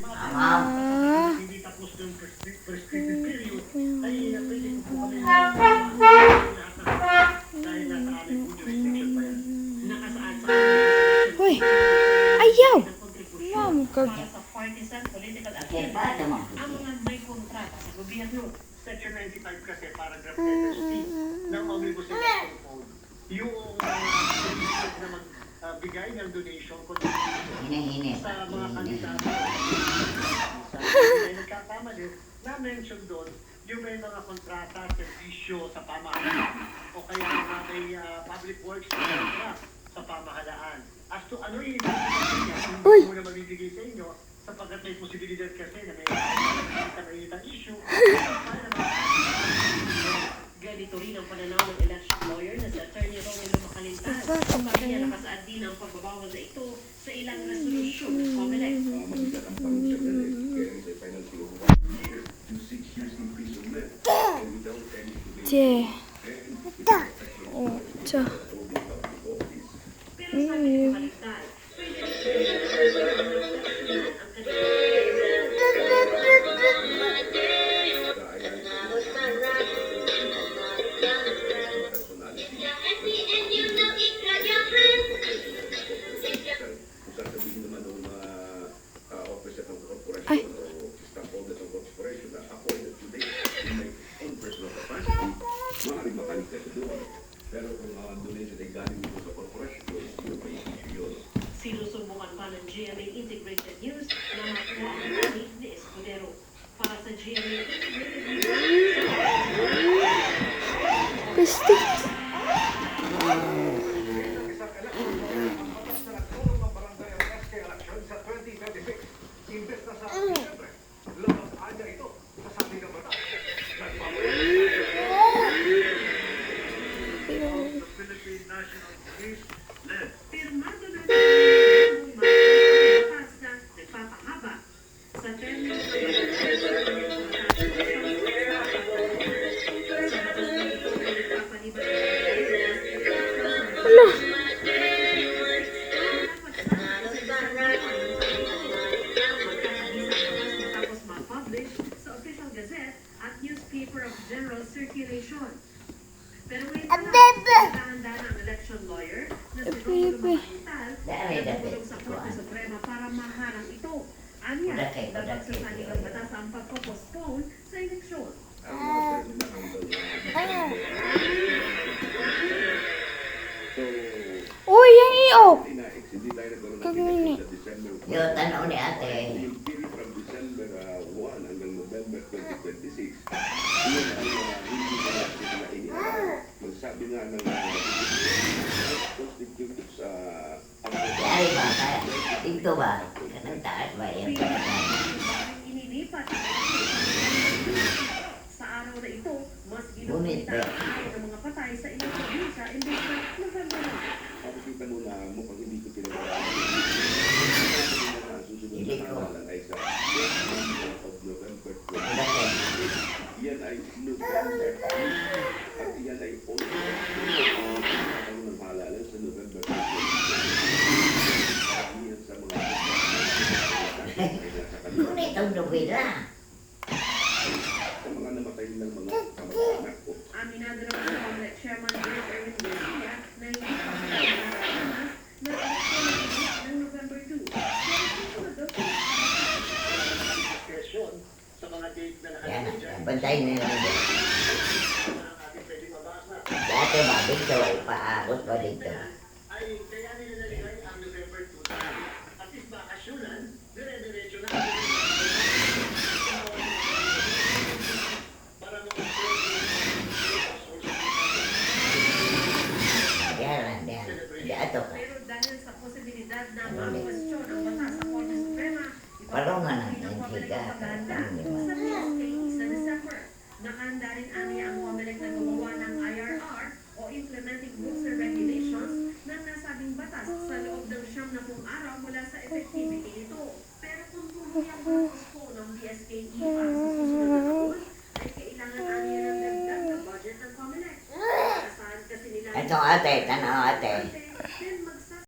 hindi tapos ng prescripted period, ay pwede ko po kami dahil nasa amin po jurisdiction pa yan. Nakasaad sa amin. Uy! Ayaw! Wow, para sa partisan political agenda ang mga may kontrata sa gobyerno. Section 95 kasi paragraph 10 ng Omnibus Election Code. Yung na magbigay ng donation sa mga kandidato. Sa nagkakamali, na-mention doon yung may mga kontrata, servisyo sa pamahalaan o kaya mga may public works contract sa pamahalaan. As to ano yung hindi mo na mabibigay sa inyo sapagkat may posibilidad kasi na may issue. Ganito rin ang pananaw ng election lawyer na si Attorney Romelo Macalintal. Sabi niya nakasaad din ang pagbabawal na ito sa ilang resolusyon ng COMELEC. Pero sabi ni Macalintal, ay. Sinusumbungan pa ng GMA Integrated News na makuha ang money ni Escudero. Para sa GMA Integrated News, Pistik. Philippine National Police led. Pirmado na na nagpapahaba sa termino matapos ma-publish sa Official Gazette at Newspaper of General Circulation. Pero ngayon nakahanda na ang election lawyer na si Romelo Macalintal na tumulong sa Korte Suprema para maharang ito. Anya, dapat sa saligang batas ang pagpo-postpone sa eleksyon. Uy, yan iyo! Kaguni. Yo, tanaw ni ate. From December 1 hanggang November 2026, yun ang hindi na iniharap. Magsabi nga ng constituted sa Ay ba? Dito ba? Kanang taas ba? Yan pa na. Inilipat sa araw na ito, mas Ngunit ginugunita ang mga patay sa ilang probinsya imbes na November 1. Pakikita mo na mukhang hindi ko pinag-aralan. Susunod na halalan ay sa of November 20. Yan ay November. At yan ay also ang ng halalan sa November 20. Yan sa mga Ngunit ang nobela. sa mga namatay ng mga kamag-anak ko. Aminado naman ang COMELEC Chairman Bill Erwin Garcia na hindi pa nararanas na eleksyon ng November 2. Pero susunod daw discretion sa mga date na Yan, nakalagay dyan. bantayin na yun. Ang ating pwede mabasa. Dati ba? Dito ay paakot pa dito. Ay kaya nila nalagay ang November 2. At least bakasyonan, dire-diretso na. Para Yan. Di ato ka. pero dahil sa posibilidad na ma-question ang batas sa Korte Suprema, Parang nga ipapatuloy ng COMELEC higa. ang paghahandla sa PSK sa December. Nakahanda rin aniya ang COMELEC na gumawa ng IRR o Implementing Rules and Regulations na nasabing batas sa loob ng 70 araw mula sa effectivity nito. Pero kung tuluyang ma-postpone ng BSKE para sa susunod na taon, ay kailangan aniya ng dagdag na budget ng COMELEC. Asahan kasi nila Ito ate, tanaw ate.